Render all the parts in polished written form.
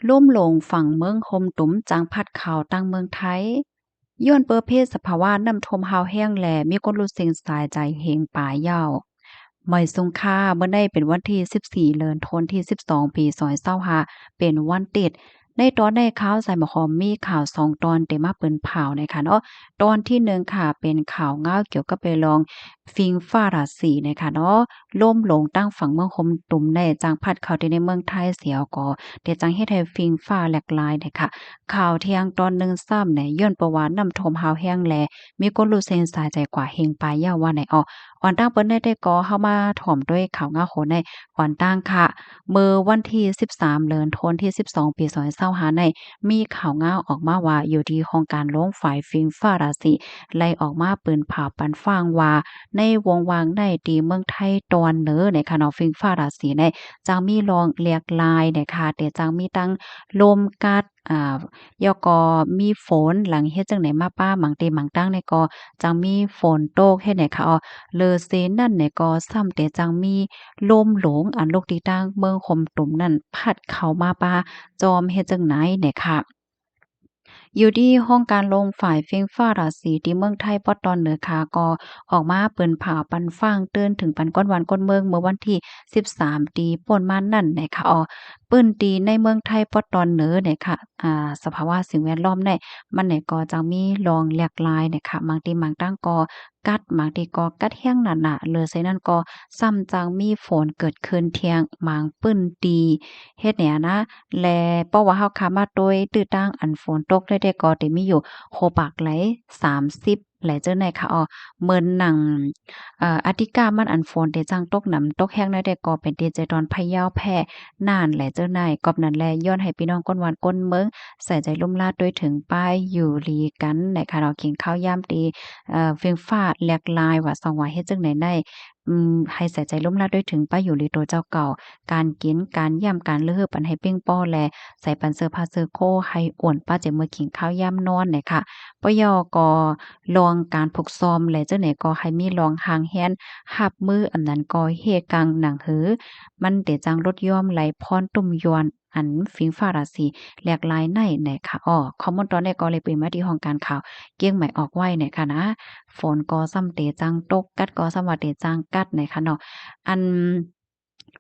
ล่มหลงฝั่งเมืองโฮมตุ้มจางพัดข่าวตั้งเมืองไทยย้อนเปิดเพศสภาวะน้ำท่วมหาวแห้งแหลมีคนรู้สึกสายใจเฮงป่ายาวไม่ทรงค่าเมื่อได้เป็นวันที่14เดือนธันวาคมที่12ปี2025เป็นวันติดในตอนในข่าวใส่หมอหอมมีข่าว2ตอนเต็มมาเปิ้นเผานะคะเนาะตอนที่1ค่ะเป็นข่าวเงาเกี่ยวกับไปลองฟิงฟ้าราศีนะคะเนาะล่มหลงตั้งฝั่งเมืองคมตุ่มในจางพัดเข้าที่ในเมืองไทยเสียวก็เดี๋ยวจังเฮ็ดให้ฟิงฟ้าแหลกลายนะคะข่าวเที่ยงตอน1ซ้ำเนี่ยย้อนประวัติน้ำท่วมหาวแห้งแลมีคนรู้เส้นสายใจกว่าเฮงปลายยาวว่าไหนอ้ออ่อนตั้งเปิ้นได้ก่อเข้ามาถ่อมด้วยข่าวเงาโหนในอ่อนตั้งค่ะเมื่อวันที่13เดือนธันวาคมที่12ปี2025ในมีข่าวเงาออกมาว่าอยู่ที่โครงการโรงฝ่ายฟิงฟ้าราศีไล่ออกมาปืนผ่าปันฟังว่าในวงวางในตีเมืองไทยตอนเหนือในค่ะเนาะฟิงฟ้าราศีในจังมีรองเรียกลายนะคะแต่จังมีตั้งลมกัดยอก็มีฝนหลังเฮ็ดจังไหนมาป้าหมังเตหมังตั้งในก็จังมีฝนตกเฮ็ดไหนคะอ้อเลอเซนนั่นเนี่ยก็ซ้ำแต่จังมีลมหลงอันลูกติตั้งเมืองคมตุ่มนั่นพัดเข้ามาป้าจอมเฮ็ดจังไหนเนี่ยค่ะ อยู่ที่ห้องการลงฝ่ายเฟ้งฟ้าราศีที่เมืองไทยปอตอนเหนือค่ะก็ออกมาเปิ้นผ่าปันฟังเตือนถึงปันก้อนวันก้นเมืองเมื่อวันที่13ตีป่นมานั่นนะคะอ๋อเปิ้นตีในเมืองไทยปอตอนเหนือเนี่ยค่ะสภาวะสิ่งแวดล้อมเนี่ยมันเนี่ยก็จะมีรองหลากหลายเนี่ยค่ะบางทีบางตั้งก็กัดบางทีก็กัดแห้งหนาๆเลยไสนั่นก็ซ้ำจังมีฝนเกิดขึ้นเที่ยงบางปึ้นตีเฮ็ดเนี่ยนะ แลเพราะว่าเฮาขามาโดยตื้อตั้งอันฝนตกได้ๆก็สิมีอยู่โคปากไหล30ไหลเจอไหนค่ะอ้อเหมือนหนังอาทิกามันอันฝนที่จังตกหนำตกแห้งได้ก็เป็นดีเจดอนพะเยาแพร่น่านไหลเจอไหนกอบนั้นแลย้อนให้พี่น้องก้นหวานก้นเมืองใส่ใจลุ่มลาดด้วยถึงป้ายอยู่ลีกันในค่ะเนาะกินข้าวยามตีเฟียงฟ้าแหลกลายว่าสองว่าเฮ็ดจังไหนได้ให้ใส่ใจร่มราด้วยถึงป้าอยู่ลีโตเจ้าเก่าการกินการย่ำการเลือปันให้เป้งป้อแลใส่ปันเสื้อผ้าเสื้อโคให้อ้วนป้าเจมื้อกินข้าวย่ำนอนเนี่ยค่ะปยก็ลองการฝึกซ้อมและเจ้าไหนก็ให้มีลองหางแฮนหับมืออันนั้นก็เฮกังหนังหือมันเดจังลดย่อมไหลพรตุ่มยวนอันฟิงฟ้าราศีแหลกลายในเนี่ยค่ะอ้อคอมมอนตอนนี้ก็เลยเป็นมาที่ห้องการข่าวเกี้ยงใหม่ออกไว้เนี่ยค่ะนะฝนก็ซ้ำเตจังตกกัดก็ซ้ำว่าเตจังกัดเนี่ยค่ะเนาะอัน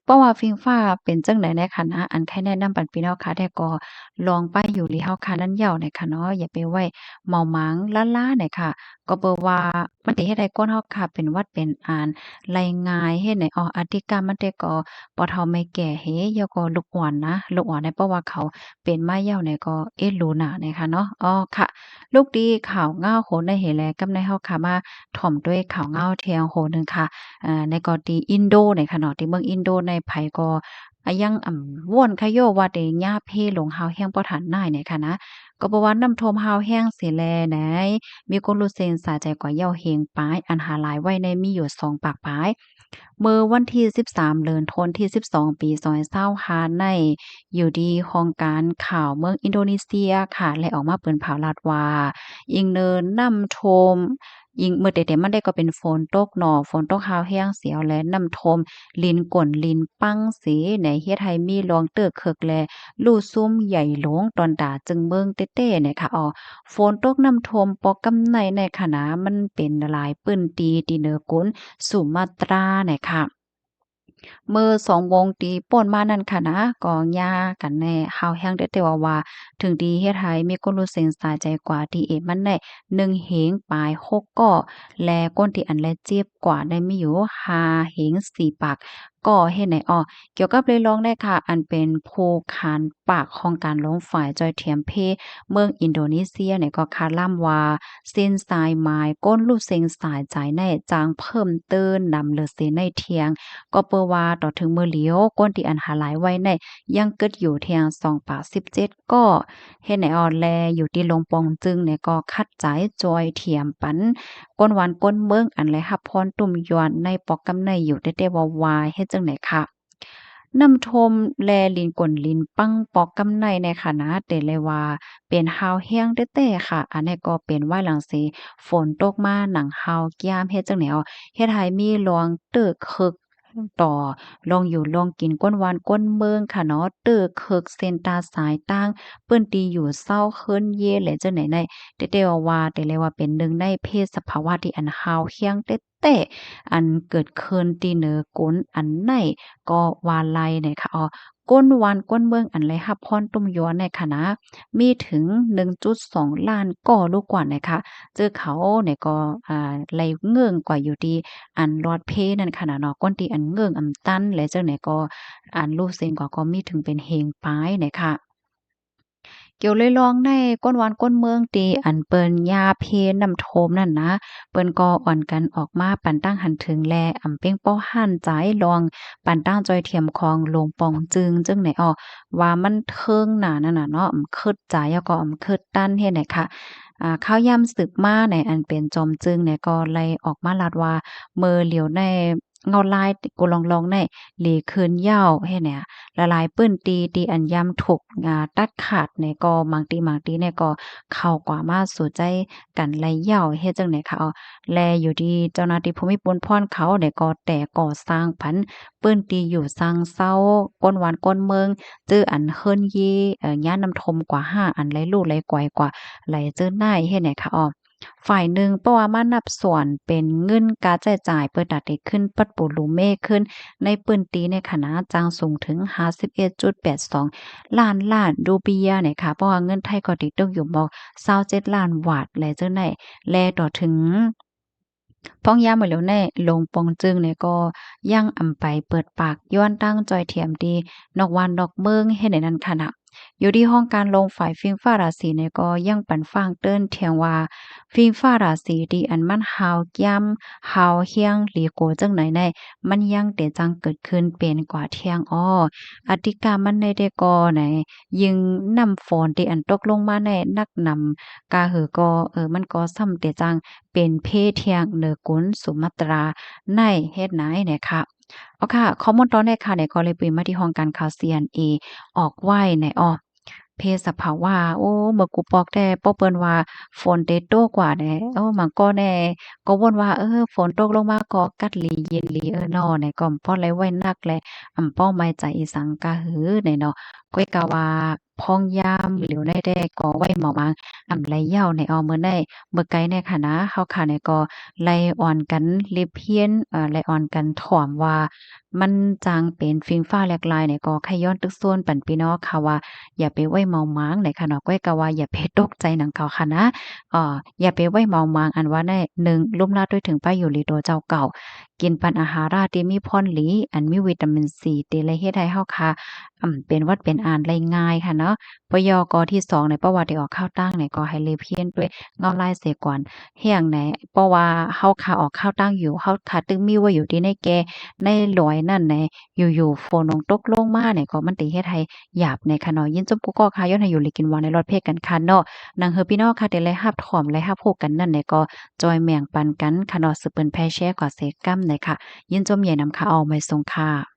เพราะว่าฟิงฟ้าเป็นจั่งใดแหน่ค่ะนะอันใครแนะนำปันพี่น้องค่ะแต่ก็ลองไปอยู่ลีเฮาค่ะนั้นเหย้าเนี่ยค่ะเนาะอย่าไปไว้เมาหมางล้าๆเนี่ยค่ะก็เบิ่ว่ามันสิเฮ็ดให้คนเฮาค่ะเป็นหวัดเป็นอาไง่ายเฮ็ดให้อาทิกรรมมันแต่ก็บ่เฒ่าไม่แก่เฮแล้วก็ลูกอ่อนนะลูกอ่อนเนี่ยเพราะว่าเขาเป็นมาเหย้าเนี่ยก็เอ๊ะรู้น่ะเนี่ยค่ะเนาะอ้อค่ะลูกดีข่าวง่าวโหนได้เห็นแลกำในเฮาค่ะมาถ่อมด้วยข่าวง่าวเที่ยงโหนึงค่ะ ในก็ที่อินโดเนี่ยค่ะเนาะที่เมืองอินโดในไผก็ยังว่วนคะโยว่าแต่หญ้าเพหลงหาวแห้งบ่ทันน่ายเนี่ยค่ะนะก็บ่ว่าน้ำท่วมหาวแห้งสิแลไหนมีคนรู้เซ็นสาใจกว่าเหย้าเฮงปายอันหาหลายไว้ในมีอยู่2ปากปายเมื่อวันที่13เดือนธันวาคมที่12ปี2025ในอยู่ดีโครงการข่าวเมืองอินโดนีเซียค่ะและออกมาเปิ้นผาวลาดว่าอิงเนินน้ำท่วม ยิ่งมื้อใดๆมันได้ก็เป็นฝนตกเนาะฝนตกฮาวแรงเสียวและน้ำท่วมลิ้นก่นลิ้นปังสีในเฮ็ดให้มีหลวงเตึกเคิกแลลู่ซุ่มใหญ่หลวงตอนตาจึงเมืองเต้ๆเนี่ยค่ะอ้อฝนตกน้ำท่วมปอกกำไนในคะนามันเป็นหลายปื้นตีที่เหนือก้นสุมาตราเนี่ยค่ะ เมื่อ2วงตีป่นมานั่นค่ะนะก็ย่ากันแน่ฮาวแฮงได้แต่ว่าถึงดีเฮ็ดให้มีคนรู้เส้นสายใจกว่าที่เอมันได้1เหงปลาย6ก้อและก้นที่อันแลเจ็บกว่าได้มีอยู่5เหง4ปากก็เฮ็ดให้อ้อเกี่ยวกับเรยลองได้ค่ะอันเป็นภูคานปากของการล้มฝ่ายจอยเทียมเพเมืองอินโดนีเซียเนี่ยก็คาดล่ำว่าเส้นสายไม้ก้นลูกเซ็งสายใจในจางเพิ่มเตินนำเลอเซในเทียง ก็เปอว่าต่อถึงมือเหลียวก้นที่อันหาหลายไว้ในยังเกิดอยู่เทียง2ปาก17ก็เฮ็ดให้อ่อนแลอยู่ที่ลงปองจึงเนี่ยก็คัดใจจอยเทียมปันก้นหวานก้นเมืองอันและรับพรตุ่มยวนในปอกกำในอยู่แต่ว่าวายเฮ็ดจังไหนค่ะน้ำทมแลลินก่นลินปังปอกกำในในค่ะนะแต่เลยว่าเป็นฮาวแห้งแต้ๆค่ะอันนี้ก็เป็นว่าหลังสิฝนตกมาหนังฮาวกยามเฮ็ดจังไหนเฮ็ดให้มีหลวงเตึกคึก ต่อลองอยู่ลองกินก้นหวานก้นเมืองค่ะเนาะเตื้อเคิกเซ็นตาสายตั้งเปิ้นตีอยู่เศร้าเคิ้นเย่แหละจังไหนในเต้ๆว่าแต่เลยว่าเป็นหนึ่งในเพศสภาวะที่อันฮาวเฮียงเต๊ะๆอันเกิดขึ้นที่เหนือก้นอันไหนก็ว่าไล่เนี่ยค่ะก้นหวานก้นเมืองอันไรรับพรตุ้มย้อนในค่ะนะมีถึง1.2ล้านก่อลูกกว่านะคะเจอเขาเนี่ยก็ไหลเงื่งกว่าอยู่ดีอันรอดเพนั่นค่ะนะเนาะก้นที่อันเงื่งอำตันและจังไหนก็อันรู้เซ็งกว่าก็มีถึงเป็นเฮงปายเนี่ยค่ะ เกี่ยวเลยลองในก้นหวานก้นเมืองตีอันเปิ้นยาเพน้ำโทมนั่นนะเปิ้นก็อ่อนกันออกมาปันตั้งหันถึงแลอำเป้งเป้าหั่นใจลองปันตั้งจอยเทียมคองลงปองจึงไหนอ้อว่ามันเทิงหนานั่นน่ะเนาะคิดใจแล้วก็คิดตั้นเฮ็ดไหนค่ะข้าวยำสืบมาในอันเป็นจอมจึงเนี่ยก็เลยออกมาลาดว่าเมอเหลียวในเงาลายกูลองๆในหลีคืนเหย้าเฮ็ดเนี่ย ละลายปื้นตีอันยำถูกตัดขาดเนี่ยก็บางทีเนี่ยก็เข้ากว่ามาสู่ใจกันไหลเหย้าเฮ็ดจังได๋คะแลอยู่ดีเจ้าหน้าที่ภูมิพลพรเขาเนี่ยก็แต่ก่อสร้างพันปื้นตีอยู่สร้างเซาก้นหวานก้นเมืองจื้ออันเฮิรนยีย่านน้ำทมกว่า5อันไหลลู่ไหลก่อยกว่าไหลเจอหน้ายเฮ็ดไหนคะฝ่ายหนึ่งเพราะว่ามานับส่วนเป็นเงินการใช้จ่ายเปิดดัดได้ขึ้นปัดปูรูเมฆขึ้นในปื้นตีในคณะจ้างสูงถึง51.82ล้านรูเปียเนี่ยค่ะเพราะว่าเงินไทยก็ติดตกอยู่บอก27ล้านบาทและจังได๋แลต่อถึงพ้องยามมื้อแล้วแน่ลงปองจึงเนี่ยก็ยังอำไปเปิดปากย้อนตั้งจอยเทียมดีนอกวันนอกเมืองเฮ็ดให้นั่นค่ะน่ะอยู่ที่ห้องการลงฝ่ายฟิล์มฟ้าราศีเนี่ยก็ยังปันฟางเติ้นเถียงว่าฟิล์มฟ้าราศีที่อันมันฮาวย่ำฮาวเฮียงหลีโกจังไหนในมันยังแต่จังเกิดขึ้นเป็นกว่าเที่ยงอธิกามันในได้ก่อไหนยิงนำฝนที่อันตกลงมาในนักนำกาหือก็มันก็ซ้ำแต่จังเป็นเพเทียงเหนือกุนสุมาตราในเฮ็ดไหนเนี่ยค่ะเอาค่ะข้อมูลตอนแรกค่ะเนี่ยก็เลยไปมาที่ห้องการข่าว CNA ออกไว้ในเพศสภาวะโอ้เมื่อกูปอกแต่ป้อเปิ้นว่าฝนเตโตกว่าแหน่มันก็แน่ก็วนว่าฝนตกลงมาก็กัดหลีเย็นหลีน้อเนี่ยก็พอไหลไว้นักแลป้อไม่ใจอีสังกะหือเนี่ยเนาะก้อยกะว่าพ้องยามเหลียวได้แต่ก็ไว้หมอมางไหลยาวในมื้อใดมื้อไกลในค่ะนะเฮาค่ะเนี่ยก็ไล่อ่อนกันลิบเฮียนไล่อ่อนกันถ่อมว่ามันจางเป็นฟิงฟ้าแลกลายเนี่ยก็ใครย้อนตึกส่วนปันพี่น้องค่ะว่าอย่าไปไว้เมาม้างในค่ะเนาะก้อยก็ว่าอย่าไปตกใจหนังเขาค่ะนะอย่าไปไว้เมาม้างอันว่าได้1ลุ่มลาดด้วยถึงป้ายอยู่ลีโตเจ้าเก่ากินปันอาหาราที่มีพ่นหลีอันมีวิตามินซีที่เลยเฮ็ดให้เฮาค่ะเป็นหวัดเป็นอ่านได้ง่ายค่ะเนาะปยกที่2ในประวัติที่ออกข้าวตั้งเนี่ยก็ให้เลเพียนด้วยเงาลายเสียก่อนเฮียงไหนเพราะว่าเฮาค่ะออกข้าวตั้งอยู่เฮาค่ะตึงมีไว้อยู่ที่ในแกในหลอยนั่นแหละอยู่ๆฝนตกลงมาเนี่ยก็มันติเฮ็ดให้หยาบในค่ะเนาะยินจมกุก็ค่ะย้อนให้อยู่เลยกินวานในรอดเพศกันค่ะเนาะนางเฮอพี่น้องค่ะได้เลยรับถ่อมและรับโฮกันนั่นเนี่ยก็จอยแม่งปันกันค่ะเนาะสืบเปิ้นแพ่แชร์กว่าเสกำเนี่ยค่ะยินจมใหญ่นำค่ะเอาไว้ส่งค่ะ